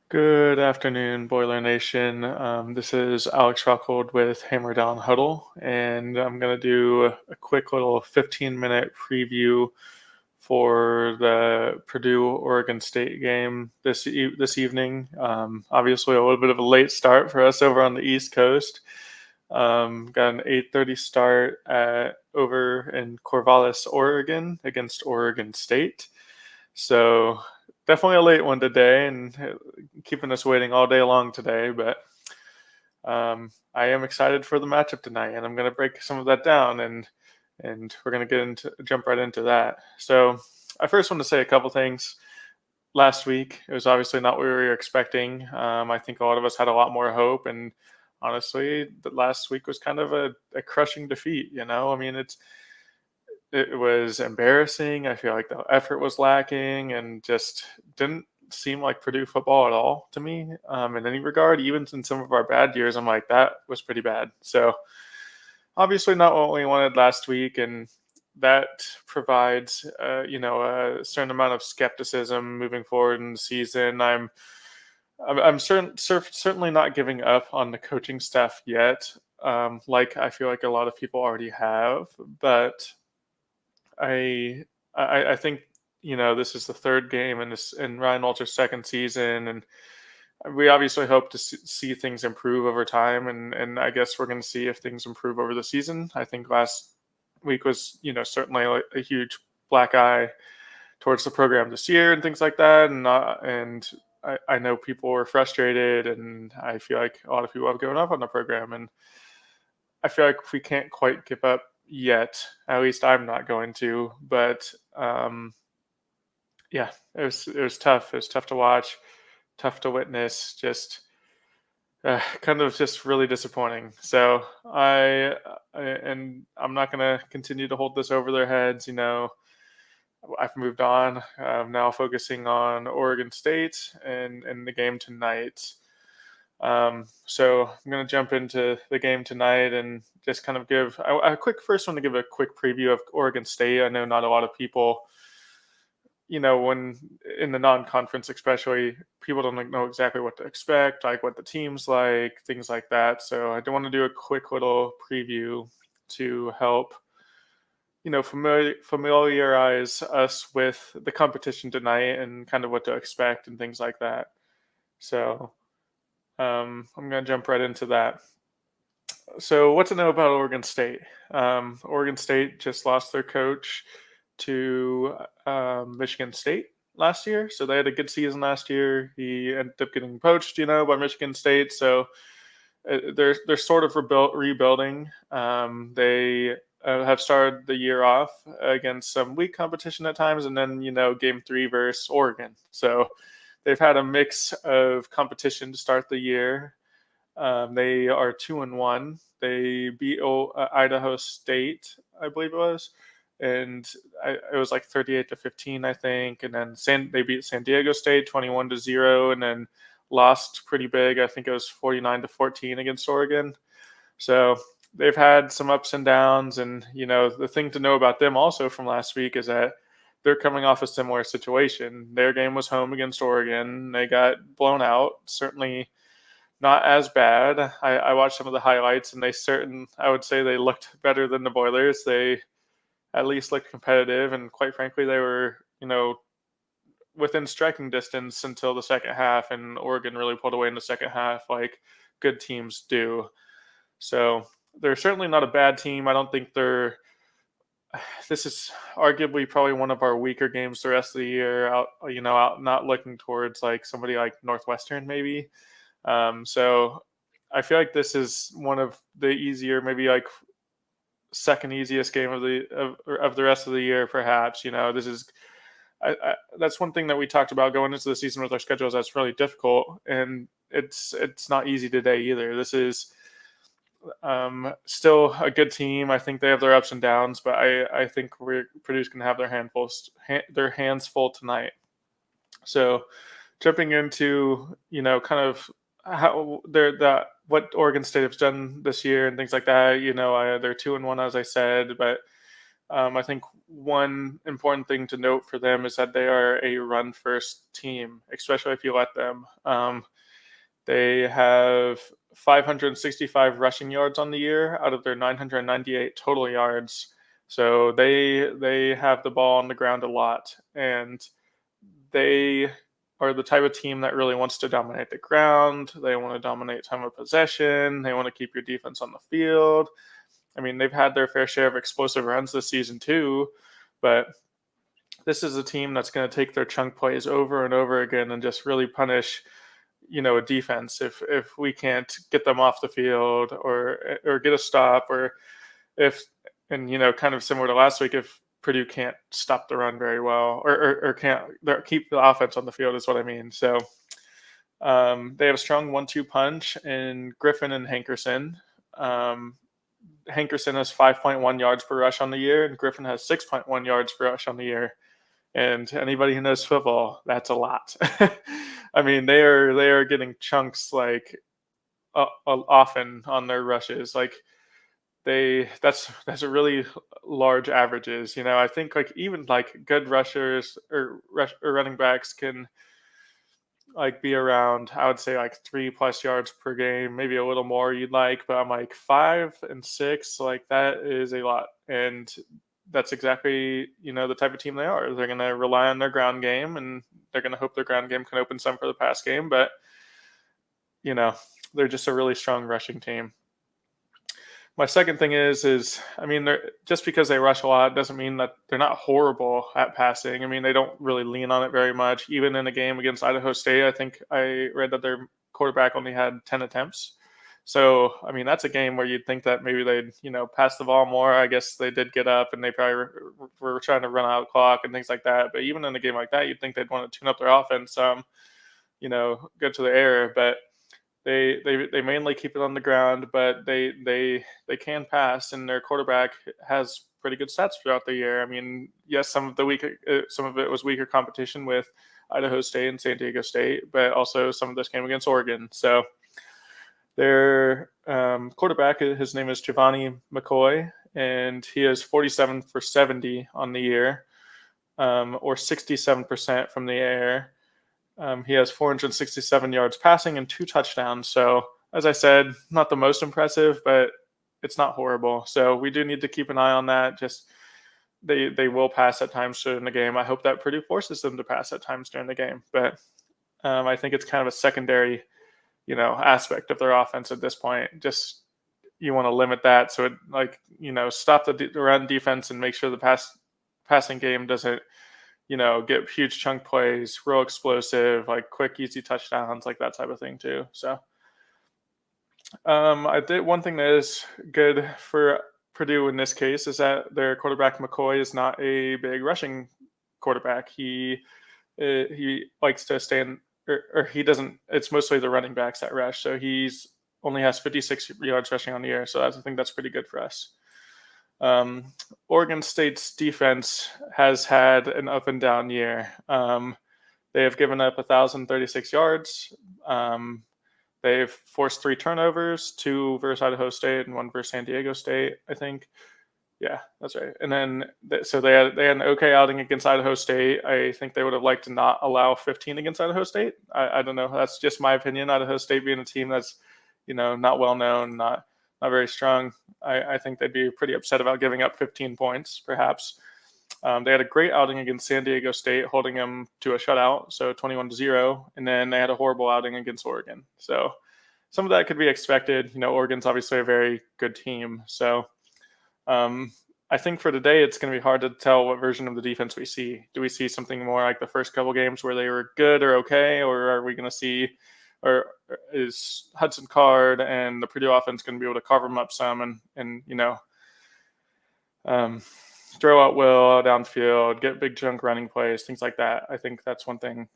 Good afternoon, Boiler Nation. This is Alex Rockhold with Hammer Down Huddle, and I'm going to do a quick little 15-minute preview for the Purdue-Oregon State game this evening. Obviously, a little bit of a late start for us over on the East Coast. Got an 8:30 start over in Corvallis, Oregon, against Oregon State. So definitely a late one today, and keeping us waiting all day long today. But I am excited for the matchup tonight, and I'm going to break some of that down, and we're going to jump right into that. So I first want to say a couple things. Last week, it was obviously not what we were expecting. I think a lot of us had a lot more hope, and honestly, the last week was kind of a crushing defeat. I mean, it was embarrassing. I feel like the effort was lacking and just didn't seem like Purdue football at all to me, in any regard. Even in some of our bad years, I'm like, that was pretty bad. So obviously not what we wanted last week, and that provides, a certain amount of skepticism moving forward in the season. Certainly not giving up on the coaching staff yet, like I feel like a lot of people already have, but I I think this is the third game in Ryan Walter's second season, and we obviously hope to see things improve over time, and I guess we're going to see if things improve over the season. I think last week was certainly a huge black eye towards the program this year and things like that, and I know people were frustrated, and I feel like a lot of people have given up on the program, and I feel like we can't quite give up yet. At least I'm not going to. But yeah, it was tough. It was tough to watch, tough to witness. Just kind of just really disappointing. So and I'm not going to continue to hold this over their heads. I've moved on. I'm now focusing on Oregon State and the game tonight. So I'm going to jump into the game tonight and just kind of first want to give a quick preview of Oregon State. I know not a lot of people, when in the non-conference especially, people don't know exactly what to expect, like what the team's like, things like that. So I do want to do a quick little preview to help, familiarize us with the competition tonight and kind of what to expect and things like that. So I'm going to jump right into that. So, what to know about Oregon State? Oregon State just lost their coach to Michigan State last year. So, they had a good season last year. He ended up getting poached, by Michigan State. So, they're sort of rebuilding. They have started the year off against some weak competition at times, and then game 3 versus Oregon. So they've had a mix of competition to start the year. They are 2-1. They beat Idaho State, I believe it was, and it was like 38-15, I think. And then they beat San Diego State 21-0, and then lost pretty big. I think it was 49-14 against Oregon. So they've had some ups and downs, and the thing to know about them also from last week is that they're coming off a similar situation. Their game was home against Oregon. They got blown out. Certainly not as bad. I watched some of the highlights, and I would say they looked better than the Boilers. They at least looked competitive, and quite frankly, they were, within striking distance until the second half, and Oregon really pulled away in the second half like good teams do. So they're certainly not a bad team. I don't think this is arguably probably one of our weaker games the rest of the year, out not looking towards like somebody like Northwestern maybe. So I feel like this is one of the easier, maybe like second easiest game of the rest of the year, perhaps. This is that's one thing that we talked about going into the season with our schedules. That's really difficult, and it's not easy today either. This is still a good team. I think they have their ups and downs, but I think Purdue's going to have their hands full tonight. So jumping into kind of how what Oregon State has done this year and things like that. They're 2-1, as I said, but I think one important thing to note for them is that they are a run first team, especially if you let them. They have 565 rushing yards on the year out of their 998 total yards. So they have the ball on the ground a lot, and they are the type of team that really wants to dominate the ground. They want to dominate time of possession. They want to keep your defense on the field. I mean, they've had their fair share of explosive runs this season too, but this is a team that's going to take their chunk plays over and over again and just really punish, a defense if we can't get them off the field or get a stop, or if, and kind of similar to last week, if Purdue can't stop the run very well, or can't keep the offense on the field is what I mean. So they have a strong 1-2 punch in Griffin and Hankerson. Hankerson has 5.1 yards per rush on the year, and Griffin has 6.1 yards per rush on the year. And anybody who knows football, that's a lot. I mean, they are getting chunks like often on their rushes. Like that's a really large averages. I think like even like good rushers or running backs can like be around, I would say like 3+ yards per game, maybe a little more you'd like, but I'm like 5 and 6, like that is a lot. And that's exactly, the type of team they are. They're going to rely on their ground game, and they're going to hope their ground game can open some for the pass game, but they're just a really strong rushing team. My second thing is I mean, they're just because they rush a lot doesn't mean that they're not horrible at passing. I mean, they don't really lean on it very much. Even in a game against Idaho State, I think I read that their quarterback only had 10 attempts. So, I mean, that's a game where you'd think that maybe they'd, pass the ball more. I guess they did get up and they probably were trying to run out of clock and things like that. But even in a game like that, you'd think they'd want to tune up their offense, go to the air. But they mainly keep it on the ground, but they can pass, and their quarterback has pretty good stats throughout the year. I mean, yes, some of it was weaker competition with Idaho State and San Diego State, but also some of this came against Oregon. So their quarterback, his name is Giovanni McCoy, and he is 47 for 70 on the year, or 67% from the air. He has 467 yards passing and 2 touchdowns. So, as I said, not the most impressive, but it's not horrible. So we do need to keep an eye on that. Just they will pass at times during the game. I hope that Purdue forces them to pass at times during the game. But I think it's kind of a secondary, aspect of their offense at this point. Just you want to limit that so it stop the run defense and make sure the passing game doesn't get huge chunk plays, real explosive, like quick, easy touchdowns, like that type of thing too. So I did one thing that is good for Purdue in this case is that their quarterback McCoy is not a big rushing quarterback. He likes to stay in, or he doesn't. It's mostly the running backs that rush. So he's only has 56 yards rushing on the year. So I think that's pretty good for us. Oregon State's defense has had an up and down year. They have given up 1,036 yards. They've forced 3 turnovers, 2 versus Idaho State and 1 versus San Diego State, I think. Yeah, that's right. And then, so they had an okay outing against Idaho State. I think they would have liked to not allow 15 against Idaho State. I don't know. That's just my opinion. Idaho State being a team that's, not well known, not very strong. I think they'd be pretty upset about giving up 15 points, perhaps. They had a great outing against San Diego State, holding them to a shutout, so 21-0. And then they had a horrible outing against Oregon. So some of that could be expected. Oregon's obviously a very good team. So I think for today, it's going to be hard to tell what version of the defense we see. Do we see something more like the first couple games where they were good or okay, or are we going to see, or is Hudson Card and the Purdue offense going to be able to cover them up some and throw out Will downfield, get big chunk running plays, things like that. I think that's one thing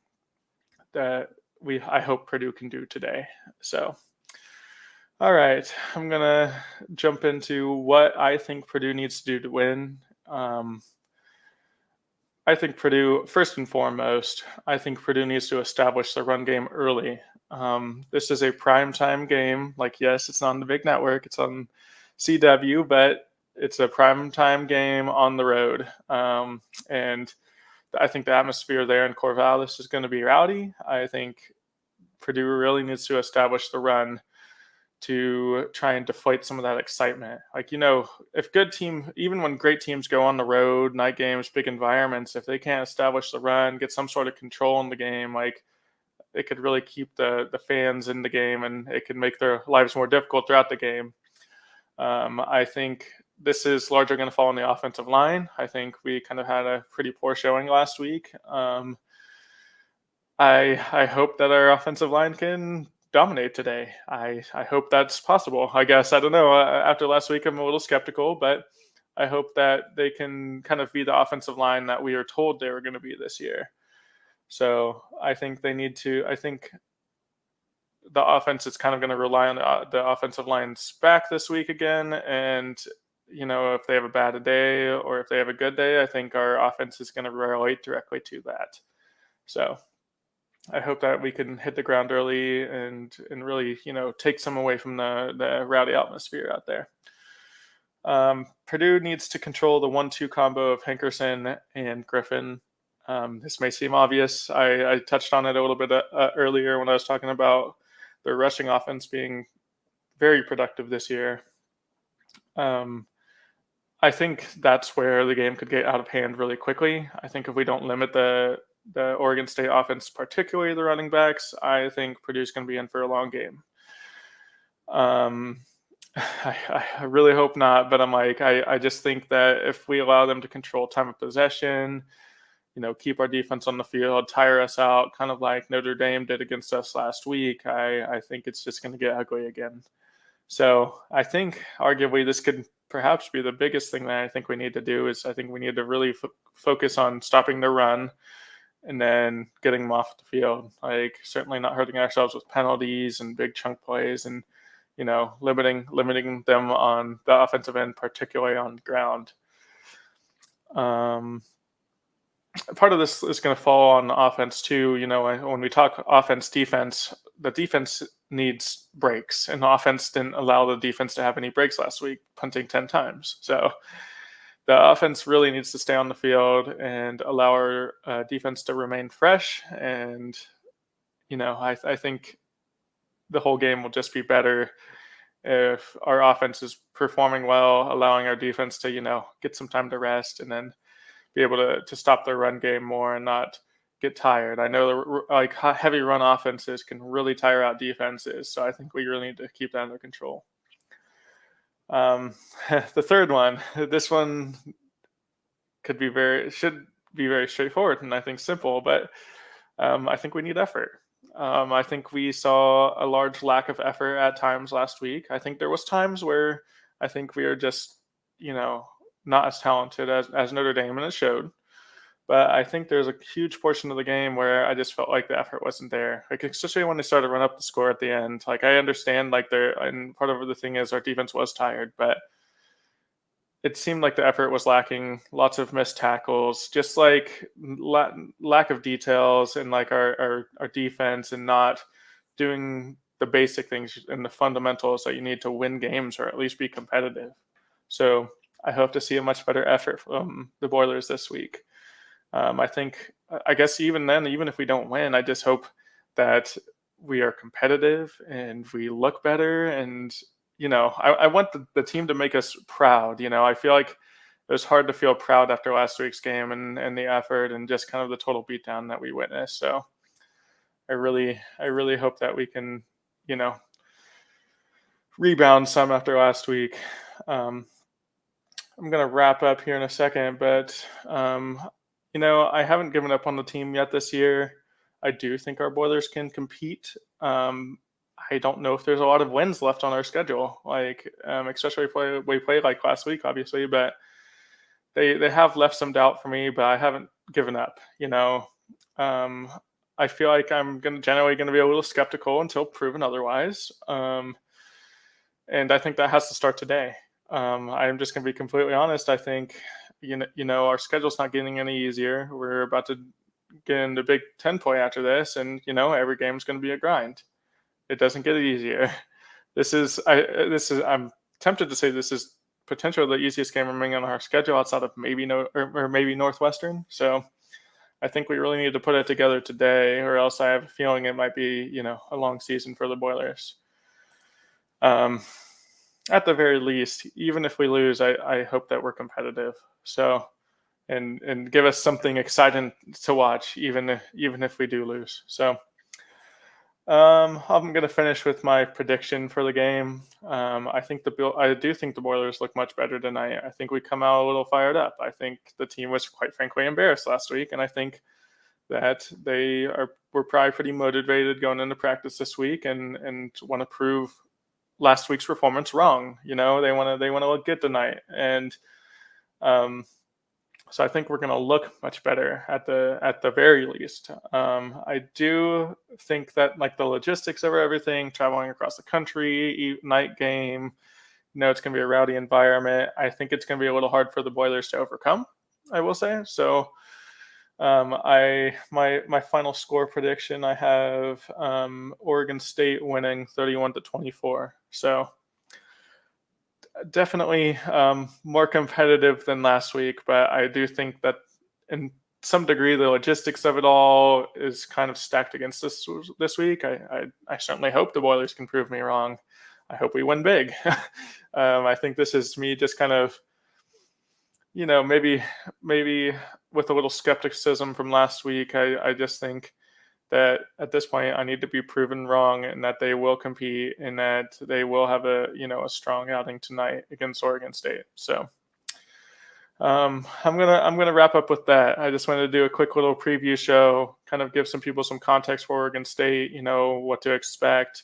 that I hope Purdue can do today. So, all right, I'm going to jump into what I think Purdue needs to do to win. I think Purdue, first and foremost, I think Purdue needs to establish the run game early. This is a primetime game. Like, yes, it's not on the big network. It's on CW, but It's a primetime game on the road, and I think the atmosphere there in Corvallis is going to be rowdy. I think Purdue really needs to establish the run to try and deflate some of that excitement. Like, if even when great teams go on the road, night games, big environments, if they can't establish the run, get some sort of control in the game, like it could really keep the fans in the game, and it could make their lives more difficult throughout the game. I think this is largely going to fall on the offensive line. I think we kind of had a pretty poor showing last week. I hope that our offensive line can dominate today. I hope that's possible. I guess I don't know. After last week, I'm a little skeptical, but I hope that they can kind of be the offensive line that we are told they were going to be this year. So I think they need to. I think the offense is kind of going to rely on the offensive line's back this week again, and if they have a bad day or if they have a good day, I think our offense is going to relate directly to that. So I hope that we can hit the ground early and really, take some away from the rowdy atmosphere out there. Purdue needs to control the 1-2 combo of Hankerson and Griffin. This may seem obvious. I touched on it a little bit earlier when I was talking about the rushing offense being very productive this year. I think that's where the game could get out of hand really quickly. I think if we don't limit the Oregon State offense, particularly the running backs, I think Purdue's going to be in for a long game. I really hope not, but I just think that if we allow them to control time of possession, keep our defense on the field, tire us out, kind of like Notre Dame did against us last week, I think it's just going to get ugly again. So I think arguably this could perhaps be the biggest thing that I think we need to do is I think we need to really focus on stopping the run and then getting them off the field. Like certainly not hurting ourselves with penalties and big chunk plays and, limiting them on the offensive end, particularly on the ground. Part of this is going to fall on offense too. When we talk offense, defense, the defense needs breaks, and the offense didn't allow the defense to have any breaks last week, punting 10 times. So the offense really needs to stay on the field and allow our defense to remain fresh. And, I think the whole game will just be better if our offense is performing well, allowing our defense to, get some time to rest and then be able to stop their run game more and not get tired. I know heavy run offenses can really tire out defenses, so I think we really need to keep that under control. The third one, this one should be very straightforward and I think simple, but I think we need effort. I think we saw a large lack of effort at times last week. I think there was times where I think we were just, not as talented as Notre Dame, and it showed. But I think there's a huge portion of the game where I just felt like the effort wasn't there. Like especially when they started to run up the score at the end. Like I understand, and part of the thing is our defense was tired, but it seemed like the effort was lacking. Lots of missed tackles, just like lack of details in like our defense and not doing the basic things and the fundamentals that you need to win games or at least be competitive. So I hope to see a much better effort from the Boilers this week. I guess even then, even if we don't win, I just hope that we are competitive and we look better. And, I want the team to make us proud. I feel like it was hard to feel proud after last week's game and the effort and just kind of the total beatdown that we witnessed. So I really hope that we can, rebound some after last week. I'm going to wrap up here in a second, but, I haven't given up on the team yet this year. I do think our Boilers can compete. I don't know if there's a lot of wins left on our schedule, especially if we play like last week, obviously, but they have left some doubt for me, but I haven't given up, I feel like I'm generally going to be a little skeptical until proven otherwise. And I think that has to start today. I'm just going to be completely honest. I think, our schedule's not getting any easier. We're about to get into Big Ten play after this, and every game's going to be a grind. It doesn't get easier. I'm tempted to say this is potentially the easiest game remaining on our schedule outside of maybe or maybe Northwestern. So I think we really need to put it together today, or else I have a feeling it might be, a long season for the Boilers. Um, at the very least, even if we lose, I hope that we're competitive. So and give us something exciting to watch, even if we do lose. So I'm gonna finish with my prediction for the game. I do think the Boilers look much better tonight. I think we come out a little fired up. I think the team was quite frankly embarrassed last week, and I think that were probably pretty motivated going into practice this week and want to prove last week's performance wrong. They want to look good tonight, and um, so I think we're going to look much better at the very least. I do think that like the logistics of everything, traveling across the country, night game, it's going to be a rowdy environment. I think it's going to be a little hard for the Boilers to overcome, I will say. So my final score prediction, I have Oregon State winning 31-24. So definitely more competitive than last week, but I do think that in some degree the logistics of it all is kind of stacked against us this week. I certainly hope the Boilers can prove me wrong. I hope we win big. I think this is me just kind of, maybe with a little skepticism from last week. I just think that at this point I need to be proven wrong, and that they will compete, and that they will have a strong outing tonight against Oregon State. So I'm gonna wrap up with that. I just wanted to do a quick little preview show, kind of give some people some context for Oregon State, what to expect.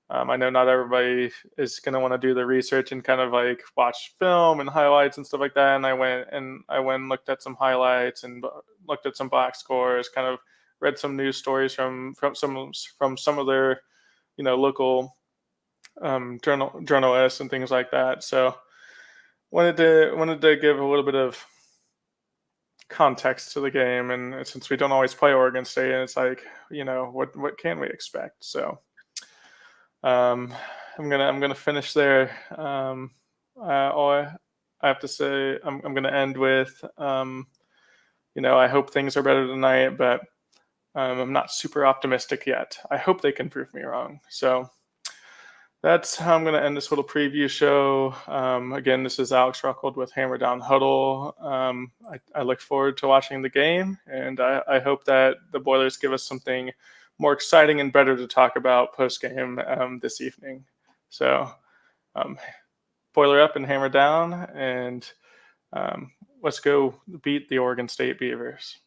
I know not everybody is going to want to do the research and kind of like watch film and highlights and stuff like that. And I went and looked at some highlights and looked at some box scores, kind of read some news stories from some of their, local journalists and things like that. So wanted to give a little bit of context to the game, and since we don't always play Oregon State, it's like, what can we expect? So. Um, I'm gonna finish there. All I have to say, I'm gonna end with, I hope things are better tonight, but I'm not super optimistic yet. I hope they can prove me wrong. So that's how I'm gonna end this little preview show. Again, this is Alex Ruckold with Hammer Down Huddle. I look forward to watching the game, and I hope that the Boilers give us something more exciting and better to talk about post game this evening. So, boiler up and hammer down, and let's go beat the Oregon State Beavers.